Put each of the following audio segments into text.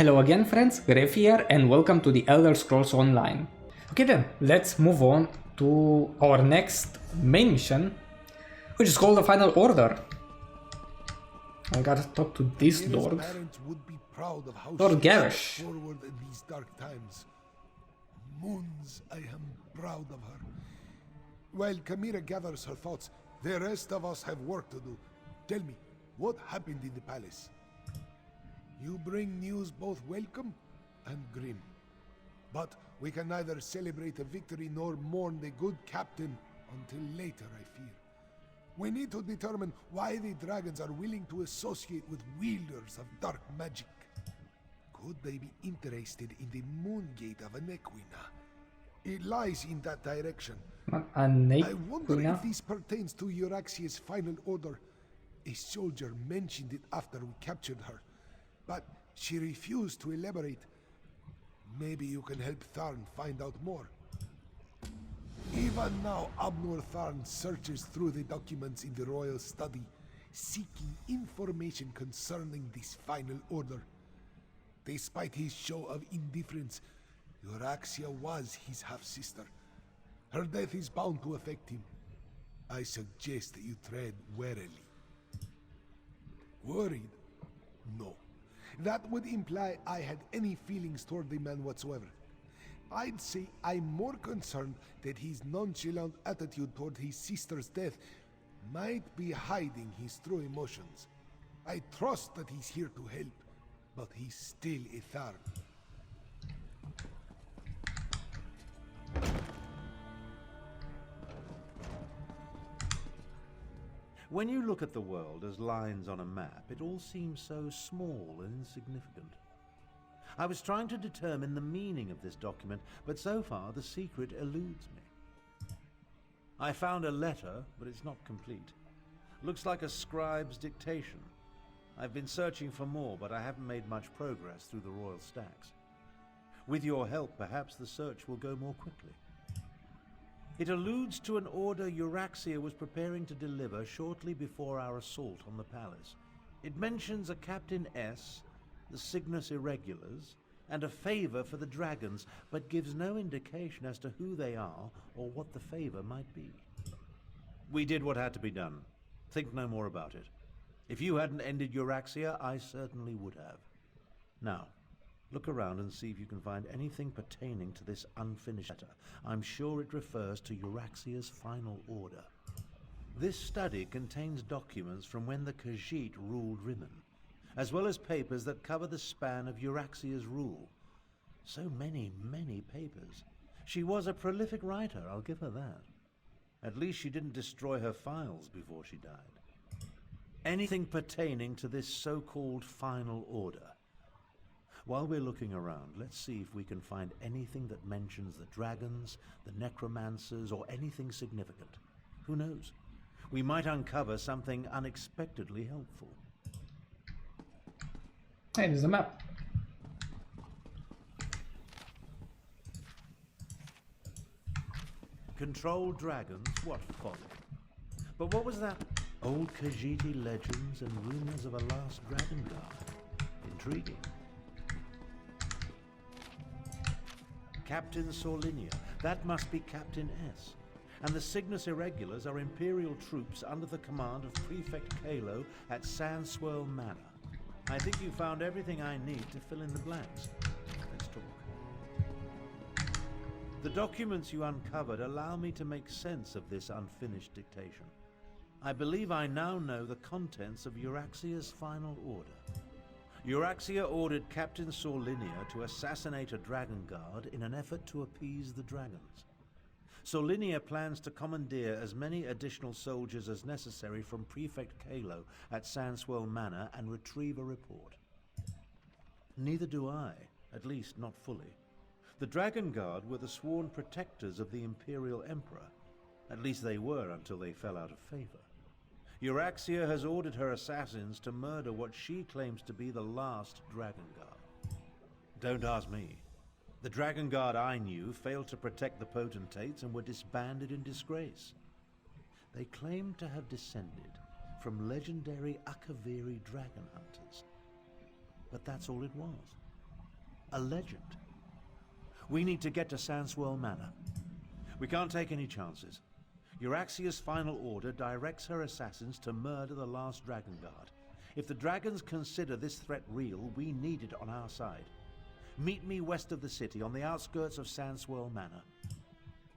Hello again friends, Gref here and welcome to the Elder Scrolls Online. Okay then, let's move on to our next main mission, which is called the Final Order. I gotta talk to this Lord. Lord Garish. Forward in these dark times. Moons, I am proud of her. While Kamira gathers her thoughts, the rest of us have work to do. Tell me, what happened in the palace? You bring news both welcome and grim. But we can neither celebrate a victory nor mourn the good captain until later, I fear. We need to determine why the dragons are willing to associate with wielders of dark magic. Could they be interested in the moon gate of Anequina? It lies in that direction. I wonder if this pertains to Euraxia's final order. A soldier mentioned it after we captured her, but she refused to elaborate. Maybe you can help Tharn find out more. Even now, Abnor Tharn searches through the documents in the royal study, seeking information concerning this final order. Despite his show of indifference, Euraxia was his half-sister. Her death is bound to affect him. I suggest that you tread warily. Worried? No. That would imply I had any feelings toward the man whatsoever. I'd say I'm more concerned that his nonchalant attitude toward his sister's death might be hiding his true emotions. I trust that he's here to help, but he's still a Tharn. When you look at the world as lines on a map, it all seems so small and insignificant. I was trying to determine the meaning of this document, but so far the secret eludes me. I found a letter, but it's not complete. Looks like a scribe's dictation. I've been searching for more, but I haven't made much progress through the royal stacks. With your help, perhaps the search will go more quickly. It alludes to an order Euraxia was preparing to deliver shortly before our assault on the palace. It mentions a Captain S, the Cygnus Irregulars, and a favor for the dragons, but gives no indication as to who they are or what the favor might be. We did what had to be done. Think no more about it. If you hadn't ended Euraxia, I certainly would have. Now, look around and see if you can find anything pertaining to this unfinished letter. I'm sure it refers to Euraxia's final order. This study contains documents from when the Khajiit ruled Rimmon, as well as papers that cover the span of Euraxia's rule. So many papers. She was a prolific writer, I'll give her that. At least she didn't destroy her files before she died. Anything pertaining to this so-called final order. While we're looking around, let's see if we can find anything that mentions the dragons, the necromancers, or anything significant. Who knows? We might uncover something unexpectedly helpful. Hey, there's the map. Control dragons? What folly. But what was that? Old Khajiiti legends and rumors of a last dragon guard. Intriguing. Captain Sorlinia, that must be Captain S. And the Cygnus Irregulars are Imperial troops under the command of Prefect Kalo at Sandswirl Manor. I think you found everything I need to fill in the blanks. Let's talk. The documents you uncovered allow me to make sense of this unfinished dictation. I believe I now know the contents of Euraxia's final order. Euraxia ordered Captain Sorlinia to assassinate a dragon guard in an effort to appease the dragons. Sorlinia plans to commandeer as many additional soldiers as necessary from Prefect Kalo at Sandswirl Manor and retrieve a report. Neither do I, at least not fully. The Dragon Guard were the sworn protectors of the Imperial Emperor. At least they were until they fell out of favor. Euraxia has ordered her assassins to murder what she claims to be the last Dragon Guard. Don't ask me. The Dragon Guard I knew failed to protect the potentates and were disbanded in disgrace. They claimed to have descended from legendary Akaviri dragon hunters. But that's all it was. a legend. We need to get to Sanswell Manor. We can't take any chances. Euraxia's final order directs her assassins to murder the last Dragon Guard. If the dragons consider this threat real, we need it on our side. Meet me west of the city, on the outskirts of Sanswell Manor.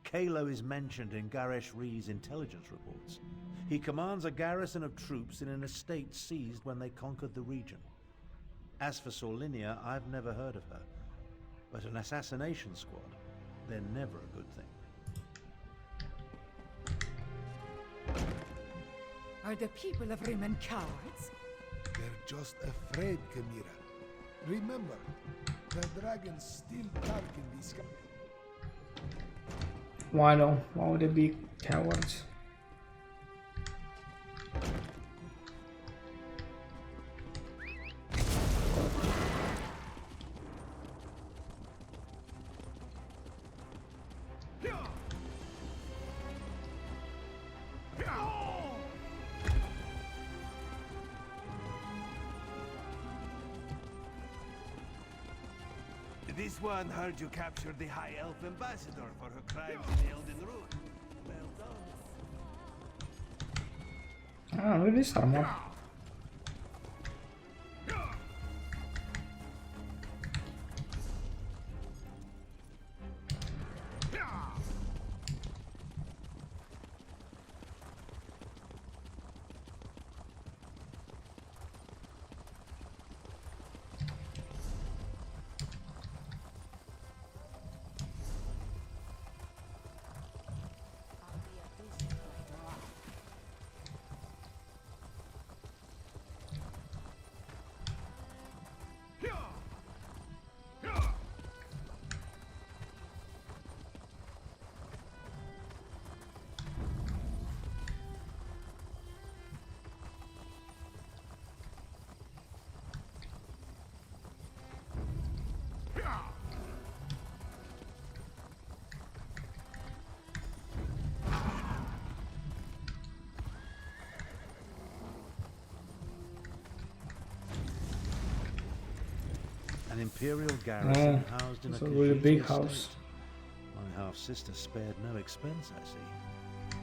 Kalo is mentioned in Garesh Ree's intelligence reports. He commands a garrison of troops in an estate seized when they conquered the region. As for Sorlinia, I've never heard of her. But an assassination squad, they're never a good thing. Are the people of Rimmon cowards? They're just afraid, Chimera. Remember, the dragons still darken the sky. Why no? Why would they be cowards? This one heard you captured the High Elf Ambassador for her crimes in Elden Root. Well done. Ah, look at this armor. An imperial garrison housed in it's a a really big Khajiit house. estate. My half-sister spared no expense, I see.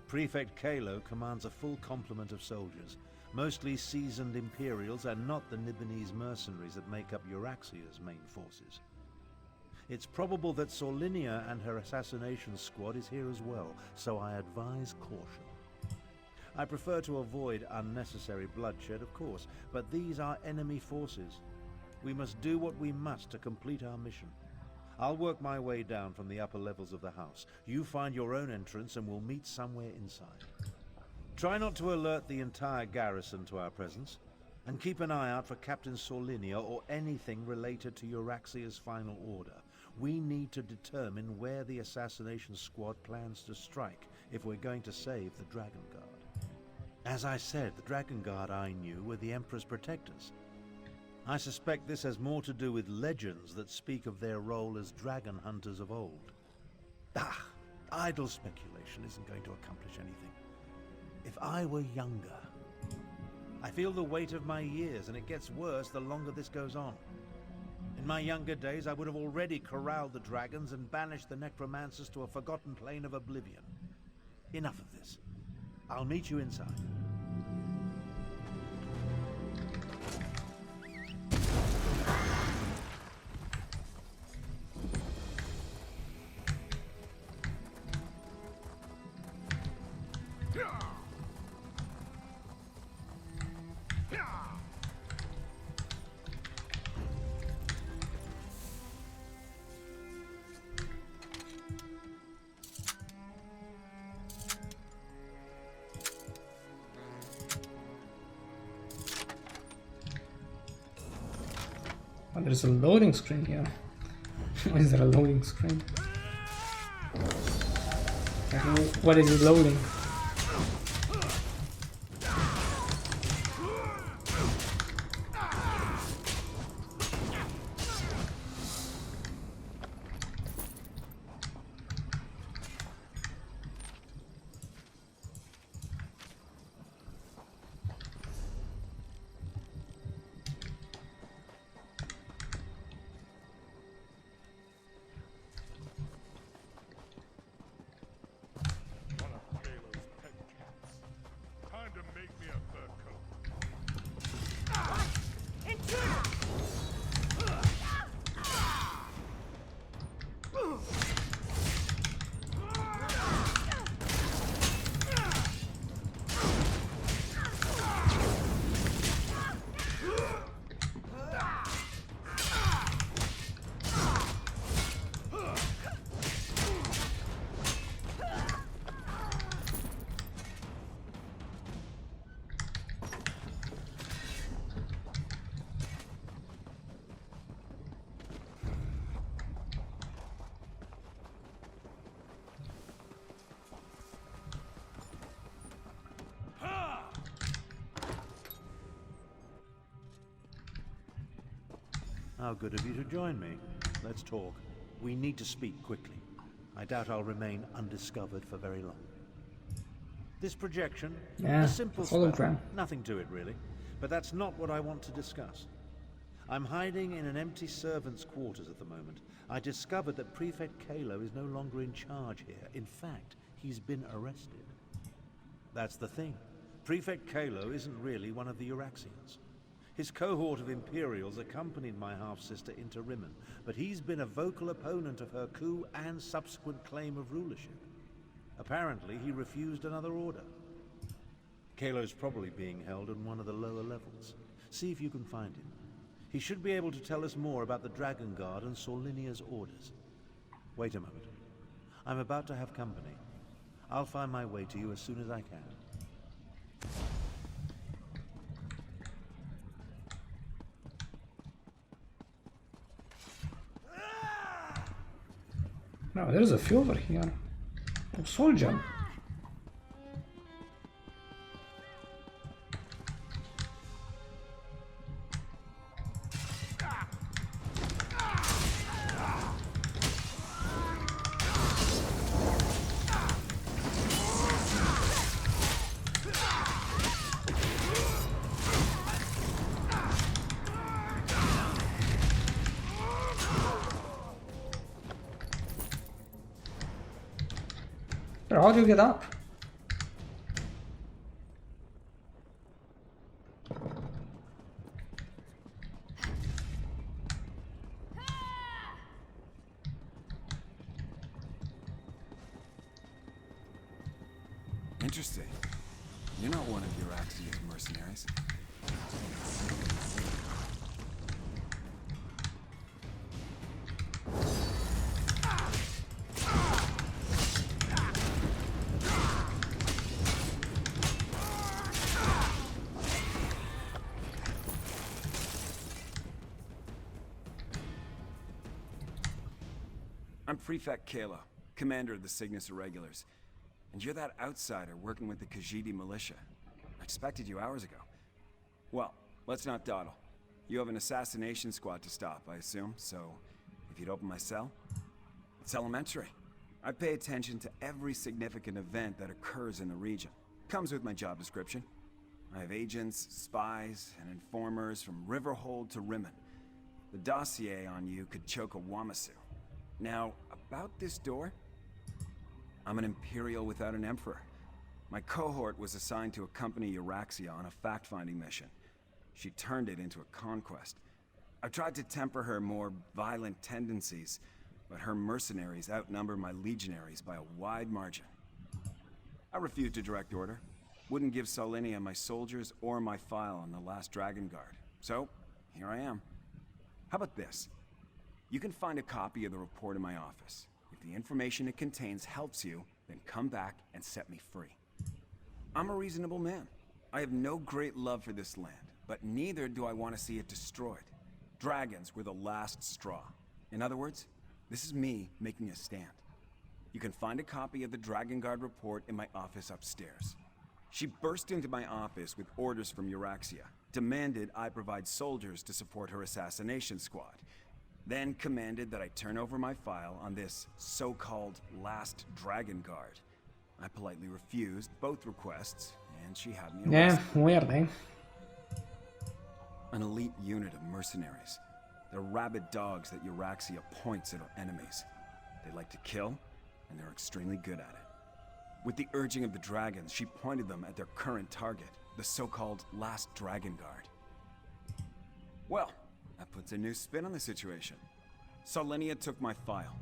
Prefect Kalo commands a full complement of soldiers, mostly seasoned Imperials and not the Nibonese mercenaries that make up Euraxia's main forces. It's probable that Sorlinia and her assassination squad is here as well, so I advise caution. I prefer to avoid unnecessary bloodshed, of course, but these are enemy forces. We must do what we must to complete our mission. I'll work my way down from the upper levels of the house. You find your own entrance and we'll meet somewhere inside. Try not to alert the entire garrison to our presence, and keep an eye out for Captain Sorlinia or anything related to Euraxia's final order. We need to determine where the assassination squad plans to strike if we're going to save the Dragon Guard. As I said, the Dragon Guard I knew were the Emperor's protectors. I suspect this has more to do with legends that speak of their role as dragon hunters of old. Idle speculation isn't going to accomplish anything. If I were younger... I feel the weight of my years, and it gets worse the longer this goes on. In my younger days, I would have already corralled the dragons and banished the necromancers to a forgotten plane of oblivion. Enough of this. I'll meet you inside. Oh, there's a loading screen here. Why is there a loading screen? What is it loading? How good of you to join me. Let's talk. We need to speak quickly. I doubt I'll remain undiscovered for very long. This projection, Yeah, a simple hologram. spell, nothing to it really. But that's not what I want to discuss. I'm hiding in an empty servant's quarters at the moment. I discovered that Prefect Kalo is no longer in charge here. In fact, he's been arrested. That's the thing. Prefect Kalo isn't really one of the Euraxians. His cohort of Imperials accompanied my half-sister into Rimmon, but he's been a vocal opponent of her coup and subsequent claim of rulership. Apparently, he refused another order. Kalo's probably being held in one of the lower levels. See if you can find him. He should be able to tell us more about the Dragon Guard and Solinia's orders. Wait a moment. I'm about to have company. I'll find my way to you as soon as I can. No, there's a few over here. Oh, soldier. How do you get up? Interesting. You're not one of Euraxia's mercenaries. I'm Prefect Kalo, commander of the Cygnus Irregulars. And you're that outsider working with the Khajiit militia. I expected you hours ago. Well, let's not dawdle. You have an assassination squad to stop, I assume, so if you'd open my cell? It's elementary. I pay attention to every significant event that occurs in the region. Comes with my job description. I have agents, spies, and informers from Riverhold to Rimmon. The dossier on you could choke a Wamasu. Now, about this door? I'm an Imperial without an Emperor. My cohort was assigned to accompany Euraxia on a fact-finding mission. She turned it into a conquest. I tried to temper her more violent tendencies, but her mercenaries outnumber my legionaries by a wide margin. I refused a direct order. Wouldn't give Solinia my soldiers or my file on the last Dragon Guard. So, here I am. How about this? You can find a copy of the report in my office. If the information it contains helps you, then come back and set me free. I'm a reasonable man. I have no great love for this land, but neither do I want to see it destroyed. Dragons were the last straw. In other words, this is me making a stand. You can find a copy of the Dragon Guard report in my office upstairs. She burst into my office with orders from Euraxia, demanded I provide soldiers to support her assassination squad, then commanded that I turn over my file on this so-called last Dragon Guard. I politely refused both requests, and she had me arrested. Yeah, weird, eh? An elite unit of mercenaries. They're rabid dogs that Euraxia points at our enemies. They like to kill, and they're extremely good at it. With the urging of the dragons, she pointed them at their current target, the so-called last Dragon Guard. Well, that puts a new spin on the situation. Solinia took my file.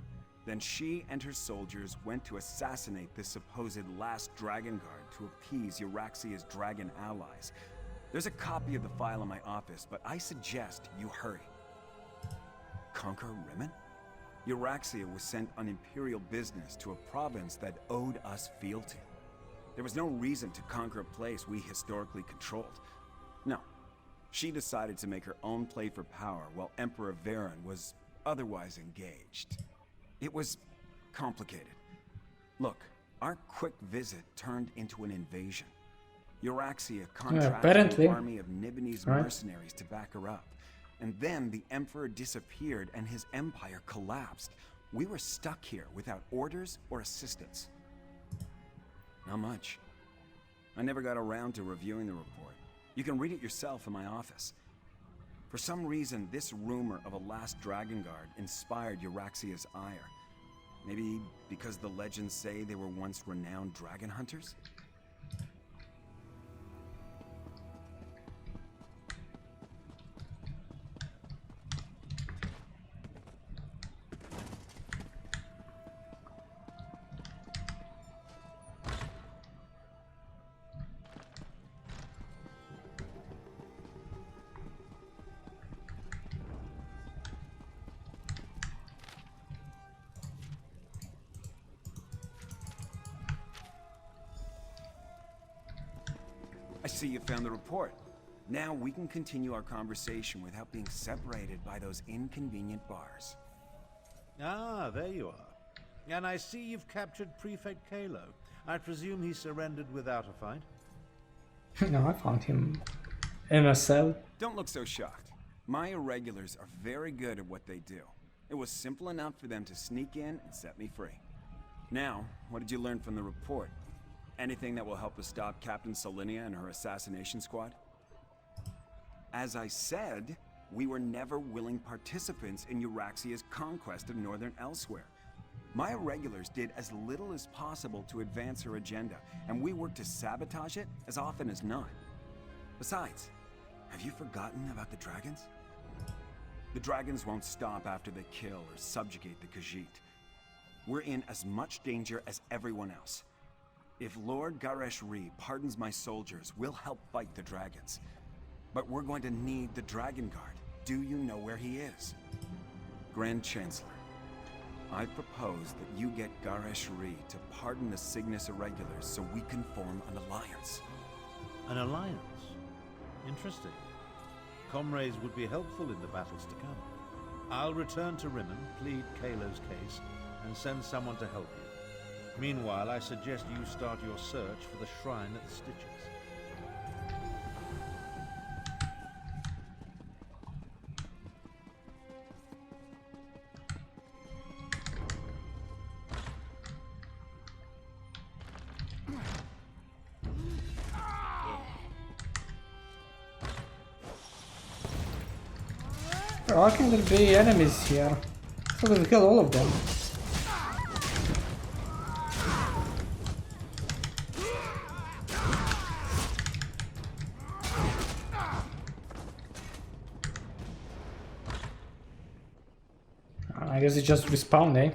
Then she and her soldiers went to assassinate this supposed last Dragon Guard to appease Euraxia's dragon allies. There's a copy of the file in my office, but I suggest you hurry. Conquer Rimmon? Euraxia was sent on Imperial business to a province that owed us fealty. There was no reason to conquer a place we historically controlled. No. She decided to make her own play for power while Emperor Varen was otherwise engaged. It was complicated. Look, our quick visit turned into an invasion. Euraxia contracted apparently. an army of Nibonese mercenaries to back her up. And then the Emperor disappeared and his empire collapsed. We were stuck here without orders or assistance. Not much. I never got around to reviewing the report. You can read it yourself in my office. For some reason, this rumor of a last Dragon Guard inspired Euraxia's ire. Maybe because the legends say they were once renowned dragon hunters? I see you found the report. Now we can continue our conversation without being separated by those inconvenient bars. Ah, there you are. And I see you've captured Prefect Kalo. I presume he surrendered without a fight? No, I found him in a cell. Don't look so shocked. My irregulars are very good at what they do. It was simple enough for them to sneak in and set me free. Now, what did you learn from the report? Anything that will help us stop Captain Solinia and her assassination squad? As I said, we were never willing participants in Euraxia's conquest of Northern Elsewhere. My irregulars did as little as possible to advance her agenda, and we worked to sabotage it as often as not. Besides, have you forgotten about the dragons? The dragons won't stop after they kill or subjugate the Khajiit. We're in as much danger as everyone else. If Lord Garesh-Ri pardons my soldiers, we'll help fight the dragons. But we're going to need the Dragon Guard. Do you know where he is? Grand Chancellor, I propose that you get Garesh-Ri to pardon the Cygnus Irregulars so we can form an alliance. An alliance? Interesting. Comrades would be helpful in the battles to come. I'll return to Rimmon, plead Kalo's case, and send someone to help you. Meanwhile, I suggest you start your search for the shrine at the Stitches. How can there be enemies here? So we kill all of them. I guess it just respawned, eh?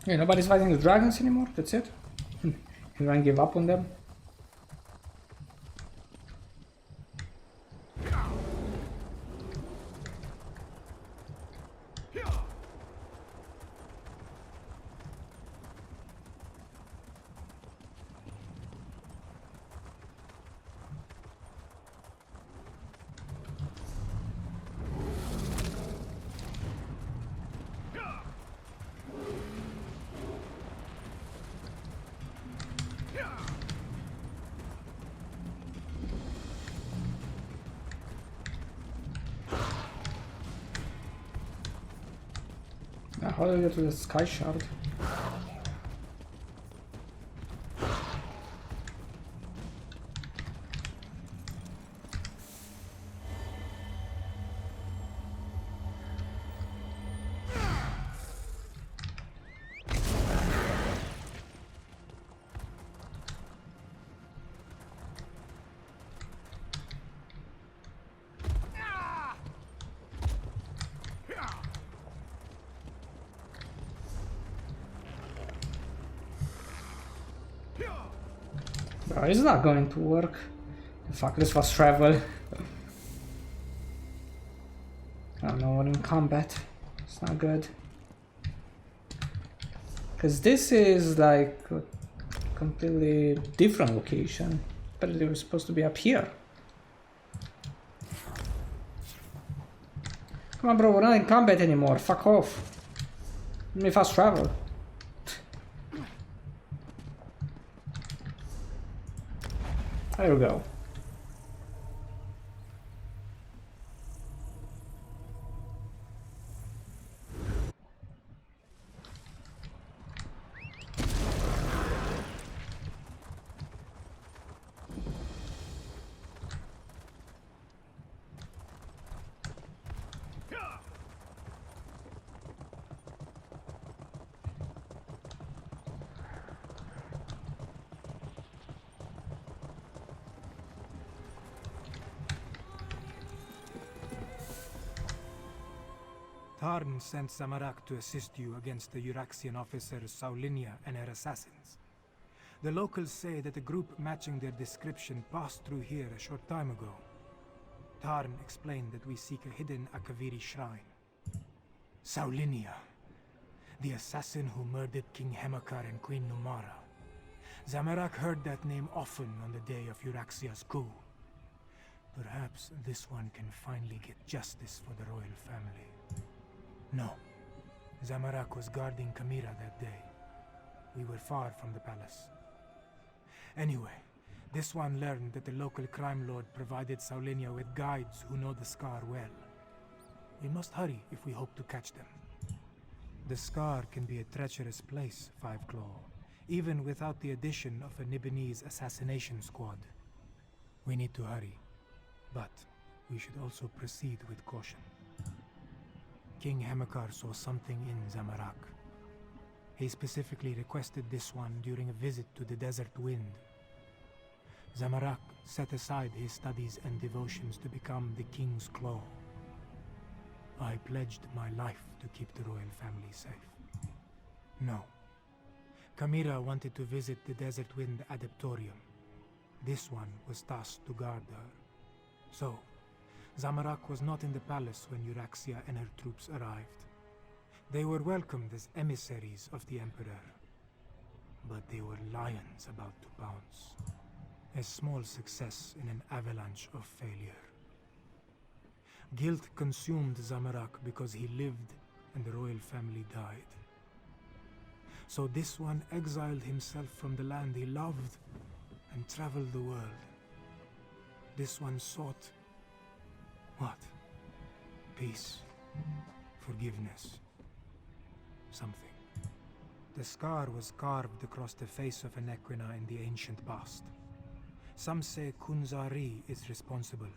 Yeah, nobody's fighting the dragons anymore, that's it? Everyone give up on them? How do I get to the sky shard? It's not going to work. The Fuck, this was travel. I don't know, we're in combat. It's not good. Because this is like a completely different location. But they were supposed to be up here. Come on, bro, we're not in combat anymore. Fuck off. Let me fast travel. There we go. Tarn sent Zamorak to assist you against the Euraxian officers Saulinia and her assassins. The locals say that a group matching their description passed through here a short time ago. Tarn explained that we seek a hidden Akaviri shrine. Saulinia, the assassin who murdered King Hemakar and Queen Numara. Zamorak heard that name often on the day of Euraxia's coup. Perhaps this one can finally get justice for the royal family. No. Zamorak was guarding Kamira that day. We were far from the palace. Anyway, this one learned that the local crime lord provided Saulinia with guides who know the Scar well. We must hurry if we hope to catch them. The Scar can be a treacherous place, Five Claw, even without the addition of a Nibonese assassination squad. We need to hurry, but we should also proceed with caution. King Hemakar saw something in Zamorak. He specifically requested this one during a visit to the Desert Wind. Zamorak set aside his studies and devotions to become the King's Claw. I pledged my life to keep the royal family safe. No. Kamira wanted to visit the Desert Wind Adeptorium. This one was tasked to guard her. So, Zamorak was not in the palace when Euraxia and her troops arrived. They were welcomed as emissaries of the Emperor. But they were lions about to pounce. A small success in an avalanche of failure. Guilt consumed Zamorak because he lived and the royal family died. So this one exiled himself from the land he loved and traveled the world. This one sought what? Peace. Forgiveness. Something. The scar was carved across the face of an Equina in the ancient past. Some say Kunzari is responsible.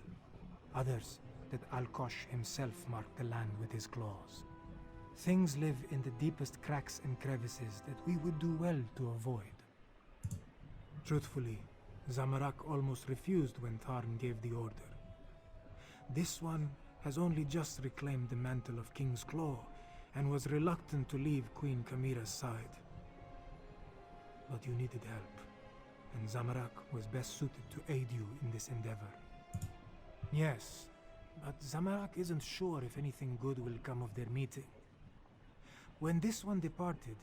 Others that Alkosh himself marked the land with his claws. Things live in the deepest cracks and crevices that we would do well to avoid. Truthfully, Zamorak almost refused when Tarn gave the order. This one has only just reclaimed the mantle of King's Claw and was reluctant to leave Queen Kamira's side. But you needed help, and Zamorak was best suited to aid you in this endeavor. Yes, but Zamorak isn't sure if anything good will come of their meeting. When this one departed,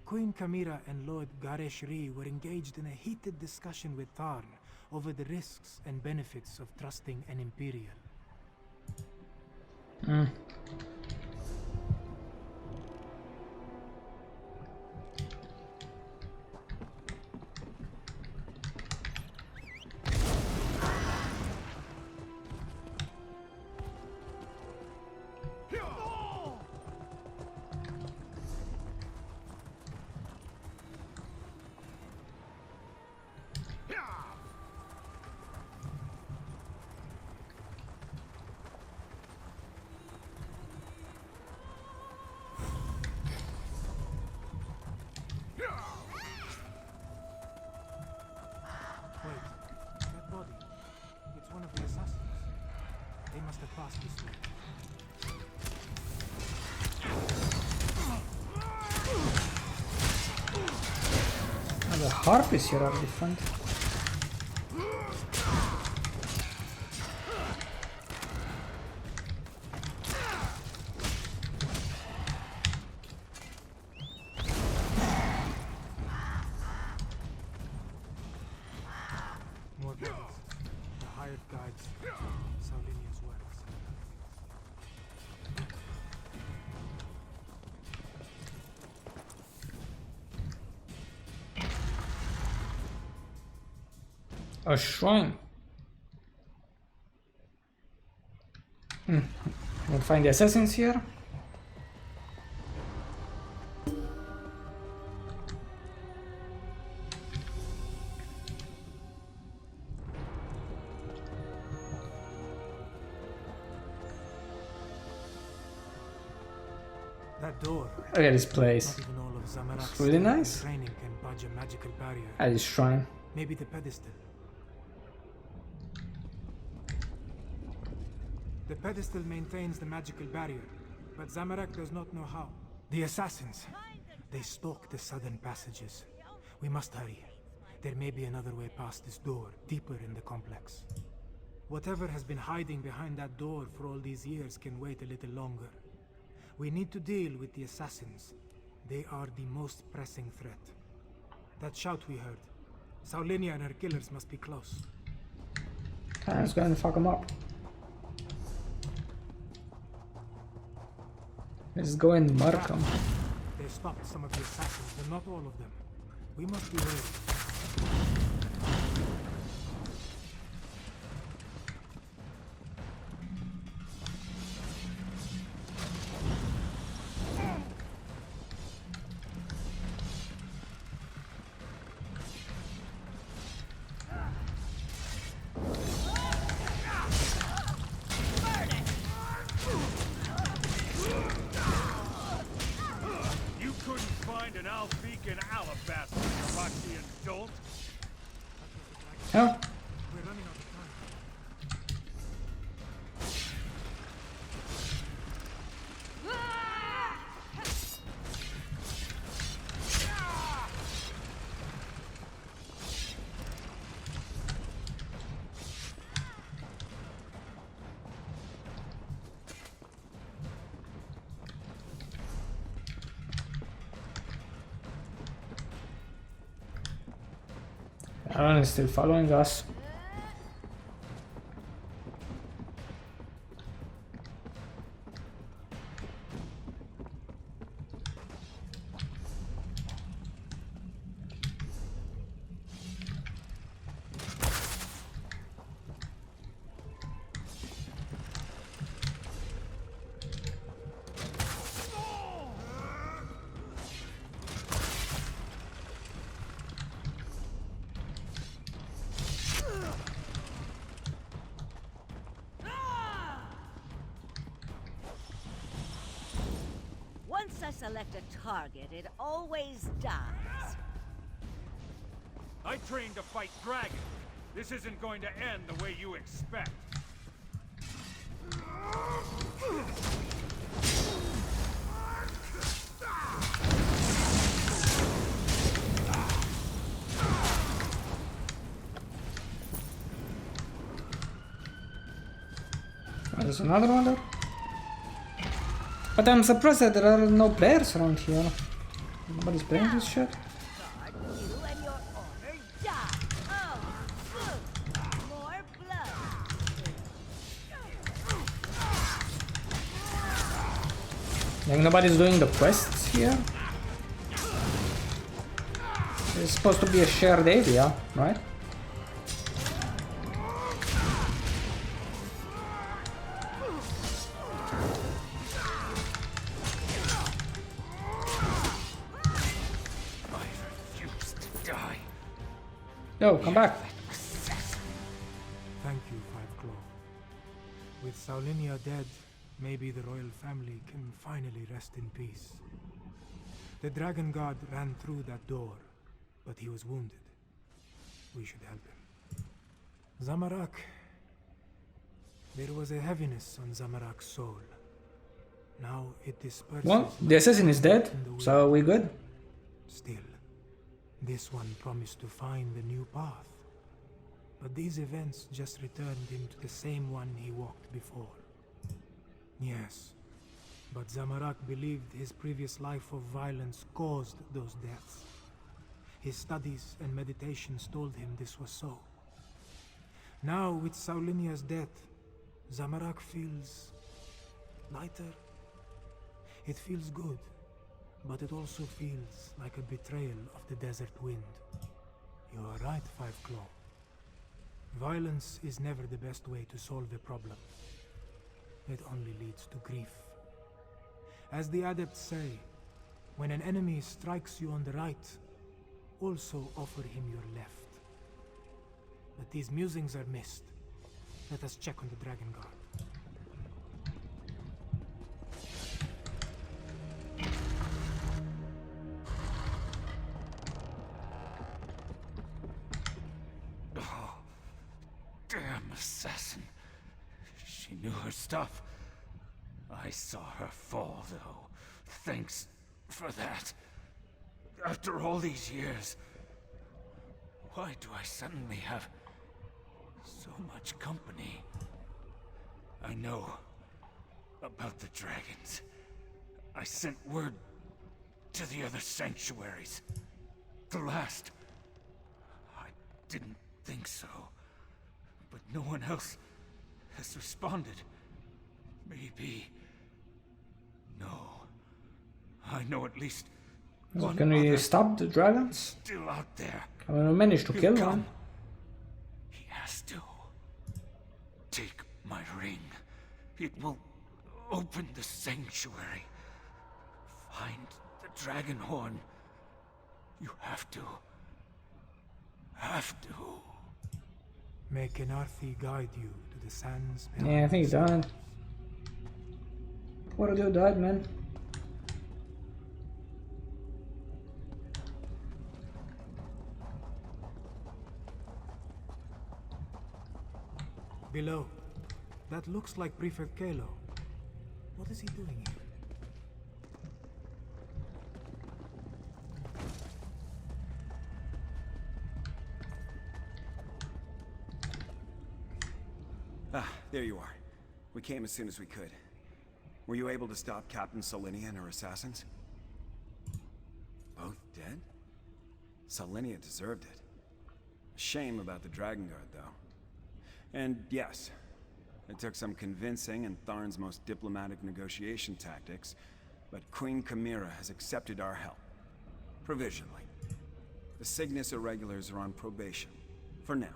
Queen Kamira and Lord Garesh Ri were engaged in a heated discussion with Tarn over the risks and benefits of trusting an Imperial. Must have passed this way. Oh, the harpies here are different. Riot guides Saulinia's works. A shrine. We'll find the assassins here. That door. Look at this place. Not even all of Zamorak's It's really nice. training can budge a magical barrier. At this shrine. Maybe the pedestal. The pedestal maintains the magical barrier, but Zamorak does not know how. The assassins. They stalk the southern passages. We must hurry. There may be another way past this door, deeper in the complex. Whatever has been hiding behind that door for all these years can wait a little longer. We need to deal with the assassins. They are the most pressing threat. That shout we heard. Saulinia and her killers must be close. Let's go and fuck them up. Let's go and mark them. They stopped some of the assassins, but not all of them. We must be wary. You couldn't find an Albeacon alabaster, Iraqian dolt. Oh, We're running out of time. Aaron is still following us. Once I select a target, it always dies. I trained to fight dragons. This isn't going to end the way you expect. Oh, there's another one there. But I'm surprised that there are no players around here. Nobody's playing this shit. Guard, you and your owner die. Oh, good. More blood. Like nobody's doing the quests here. It's supposed to be a shared area, right? Yo, come back. Thank you, Five Claw. With Saulinia dead, maybe the royal family can finally rest in peace. The dragon god ran through that door, but he was wounded. We should help him. Zamorak. There was a heaviness on Zamorak's soul. Now it disperses. Well, the assassin is dead, so we good. Still, this one promised to find the new path. But these events just returned him to the same one he walked before. Yes, but Zamorak believed his previous life of violence caused those deaths. His studies and meditations told him this was so. Now, with Saulinia's death, Zamorak feels lighter. It feels good, but it also feels like a betrayal of the desert wind. You are right, Five Claw. Violence is never the best way to solve a problem. It only leads to grief. As the adepts say, when an enemy strikes you on the right, also offer him your left. But these musings are missed. Let us check on the Dragon Guard. Oh, damn assassin. She knew her stuff. I saw her fall, though. Thanks for that. After all these years, why do I suddenly have so much company? I know about the dragons. I sent word to the other sanctuaries. The last. I didn't think so. But no one else has responded. Maybe. No. I know at least one Can we other stop the dragons? still out there. I mean, we managed to He'll kill come. one. He has to. Take my ring. It will open the sanctuary. Find the dragon horn. You have to. Have to. May Kenarthi guide you to the sands Yeah, I behind think he the sea. died. What a dude died, man. Below. That looks like Prefect Kalo. What is he doing here? Ah, there you are. We came as soon as we could. Were you able to stop Captain Solinia and her assassins? Both dead? Solinia deserved it. Shame about the Dragon Guard, though. And yes, it took some convincing and Tharn's most diplomatic negotiation tactics, but Queen Chimera has accepted our help. Provisionally. The Cygnus Irregulars are on probation. For now.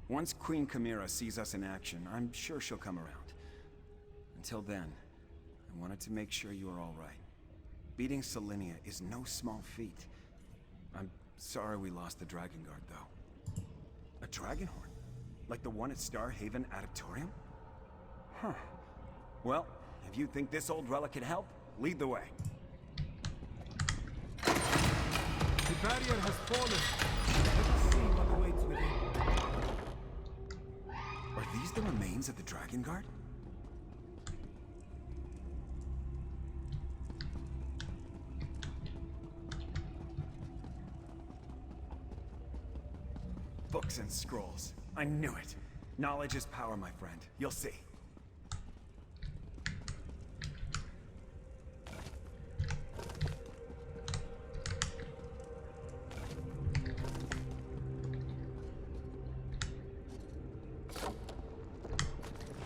Once Queen Chimera sees us in action, I'm sure she'll come around. Until then, I wanted to make sure you are all right. Beating Solinia is no small feat. I'm sorry we lost the Dragon Guard, though. A dragon horn? Like the one at Star Haven Auditorium? Huh. Well, if you think this old relic can help, lead the way. The barrier has fallen. Let us see what awaits within. Are these the remains of the Dragon Guard? Books and scrolls. I knew it. Knowledge is power, my friend. You'll see.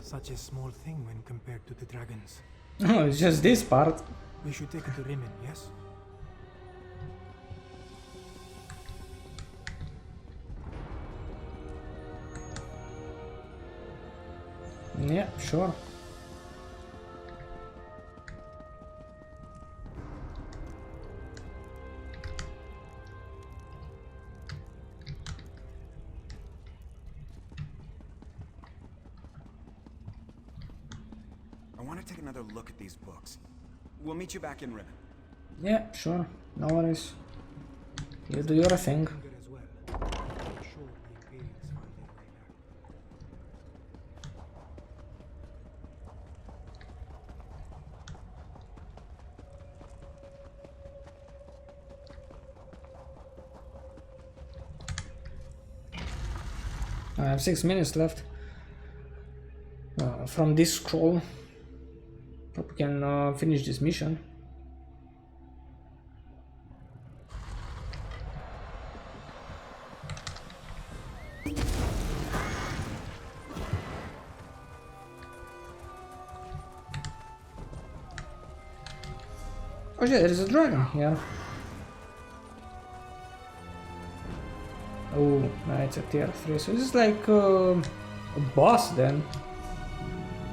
Such a small thing when compared to the dragons. Oh, it's just this part. We should take it to Rimmon, yes? Yeah, sure. I want to take another look at these books. We'll meet you back in Rimmon. Yeah, sure. No worries. You do your thing. Hunger as well. I'm sure the Imperials find their way back. I have 6 minutes left. From this scroll, hope we can finish this mission. Oh yeah, there is a dragon here. Oh, no, it's a tier 3, so this is like a boss then.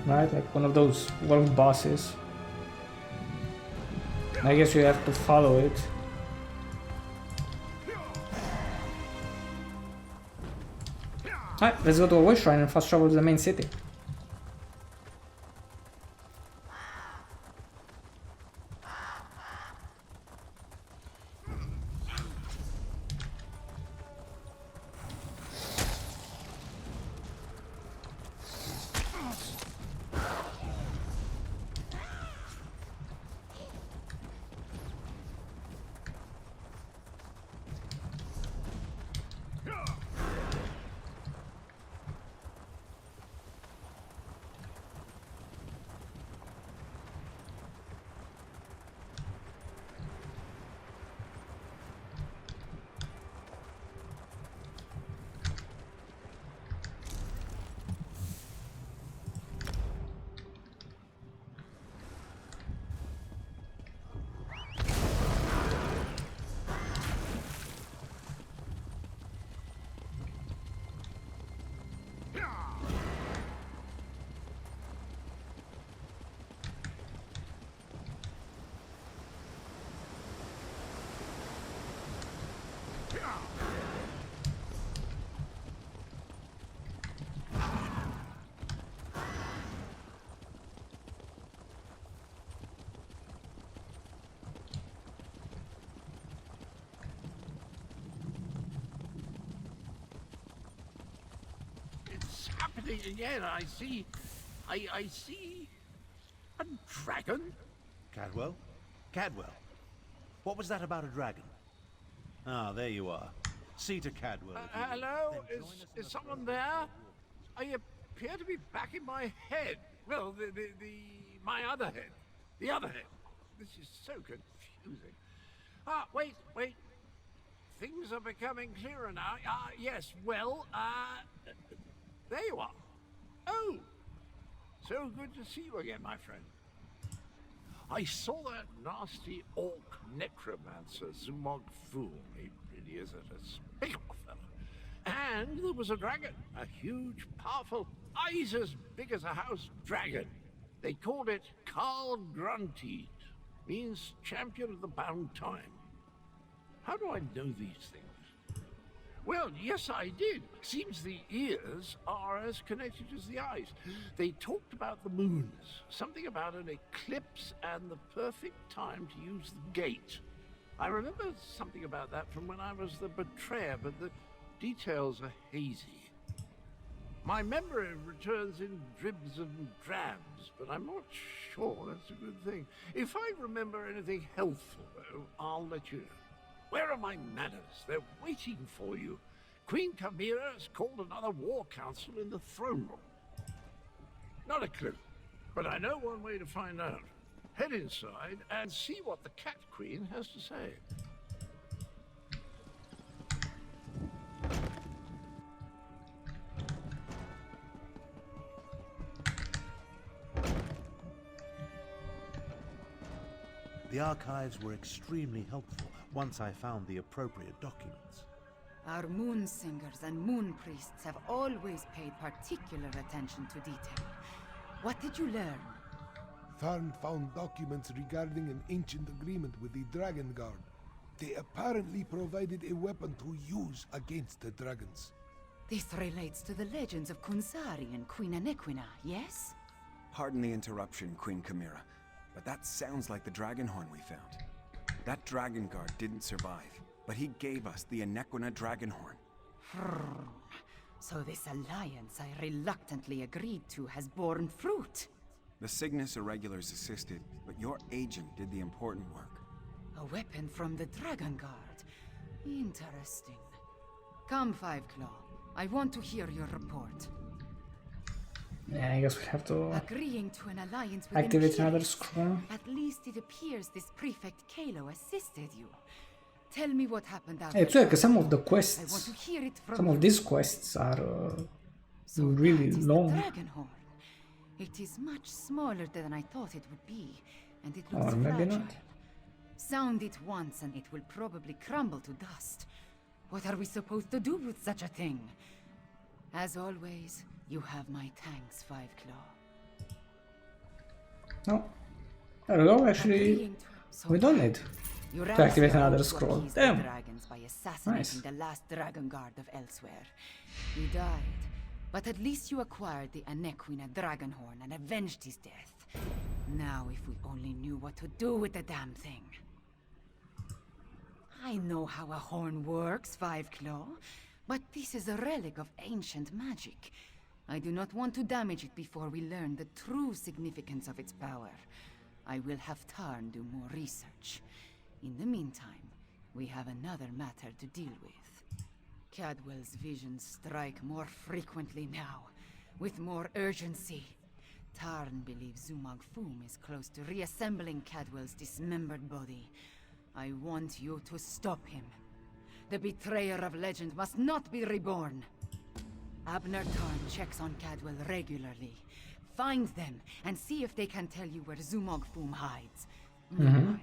Right, like one of those world bosses. I guess you have to follow it. Alright, let's go to a wish shrine and fast travel to the main city. Happening again. I see a dragon. Cadwell? Cadwell? What was that about a dragon? Ah, there you are. See to Cadwell. Hello? Is someone there? I appear to be back in my head. Well, my other head. The other head. This is so confusing. Ah, wait. Things are becoming clearer now. Yes, well, there you are. Oh, so good to see you again, my friend. I saw that nasty orc necromancer, Zumog Fool. He really is a despicable fellow. And there was a dragon, a huge, powerful, eyes as big as a house dragon. They called it Carl Grunteed, means champion of the bound time. How do I know these things? Well, yes, I did. Seems the ears are as connected as the eyes. They talked about the moons, something about an eclipse and the perfect time to use the gate. I remember something about that from when I was the betrayer, but the details are hazy. My memory returns in dribs and drabs, but I'm not sure that's a good thing. If I remember anything helpful, though, I'll let you know. Where are my manners? They're waiting for you. Queen Chimera has called another war council in the throne room. Not a clue, but I know one way to find out. Head inside and see what the Cat Queen has to say. The archives were extremely helpful once I found the appropriate documents. Our moon singers and moon priests have always paid particular attention to detail. What did you learn? Tharn found documents regarding an ancient agreement with the Dragon Guard. They apparently provided a weapon to use against the dragons. This relates to the legends of Kunzari and Queen Anequina, yes? Pardon the interruption, Queen Chimera, but that sounds like the dragon horn we found. That dragon guard didn't survive, but he gave us the Anequina dragon horn. So this alliance I reluctantly agreed to has borne fruit. The Cygnus Irregulars assisted, but your agent did the important work. A weapon from the Dragon Guard. Interesting. Come, Five Claw. I want to hear your report. Yeah, I guess we have to Agreeing to an alliance with activate another Imperials. scroll. At least it appears this prefect Kalo assisted you. Tell me what happened after. Hey, it's like some of the I want quests, to hear it from some you. of these quests are So really that is long. The dragon horn. It is much smaller than I thought it would be, and it Or looks maybe fragile. not. Sound it once and it will probably crumble to dust. What are we supposed to do with such a thing? As always, you have my thanks, Five Claw. No. There we go, actually, we don't need to activate another scroll. Damn. Dragons by assassinating the last dragon guard of Elsewhere. You died, but at least you acquired the Anequina Dragonhorn and avenged his death. Now if we only knew what to do with the damn thing. I know how a horn works, Five Claw, but this is a relic of ancient magic. I do not want to damage it before we learn the true significance of its power. I will have Tarn do more research. In the meantime, we have another matter to deal with. Cadwell's visions strike more frequently now, with more urgency. Tarn believes Zumog Foom is close to reassembling Cadwell's dismembered body. I want you to stop him. The betrayer of legend must not be reborn. Abner Tarn checks on Cadwell regularly. Find them and see if they can tell you where Zumog Foom hides. Meanwhile,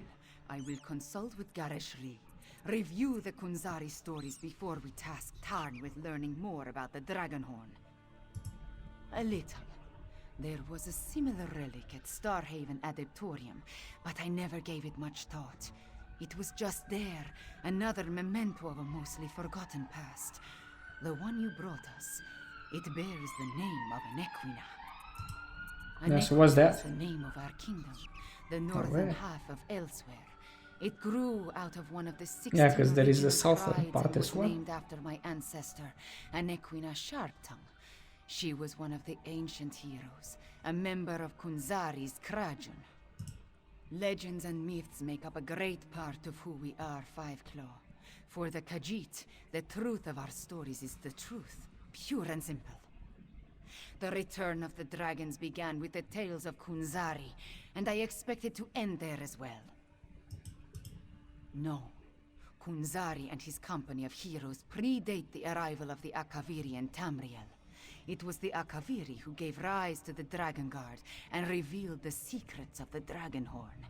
I will consult with Gareshri. Review the Kunzari stories before we task Tarn with learning more about the Dragonhorn. A little. There was a similar relic at Starhaven Adeptorium, but I never gave it much thought. It was just there, another memento of a mostly forgotten past. The one you brought us, it bears the name of Anequina. Yeah, so what's that? Is the name of our kingdom, the northern half of Elsewhere. It grew out of one of the 16 Yeah, because there is the original southern prides part and as was well. named after my ancestor, Anequina Sharptongue. She was one of the ancient heroes, a member of Kunzari's Krajun. Legends and myths make up a great part of who we are, Five Claw. For the Khajiit, the truth of our stories is the truth, pure and simple. The return of the dragons began with the tales of Kunzari, and I expect it to end there as well. No. Kunzari and his company of heroes predate the arrival of the Akaviri and Tamriel. It was the Akaviri who gave rise to the Dragon Guard and revealed the secrets of the Dragonhorn.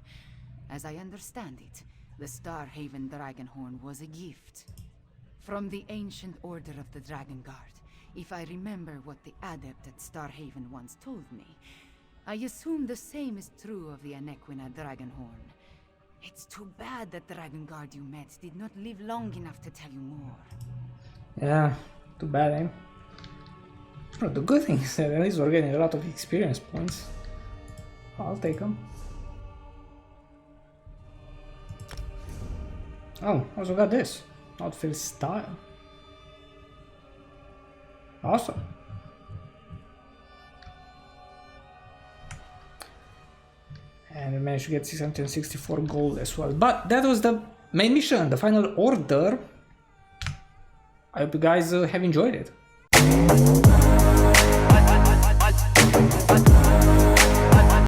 As I understand it, the Starhaven Dragonhorn was a gift. From the ancient order of the Dragon Guard, if I remember what the adept at Starhaven once told me, I assume the same is true of the Anequina Dragonhorn. It's too bad that Dragon Guard you met did not live long enough to tell you more. Yeah, too bad, eh? Well, the good thing is that at least we're getting a lot of experience points. I'll take them. Oh, also got this. Outfit style. Awesome. And we managed to get 664 gold as well. But that was the main mission, the final order. I hope you guys have enjoyed it.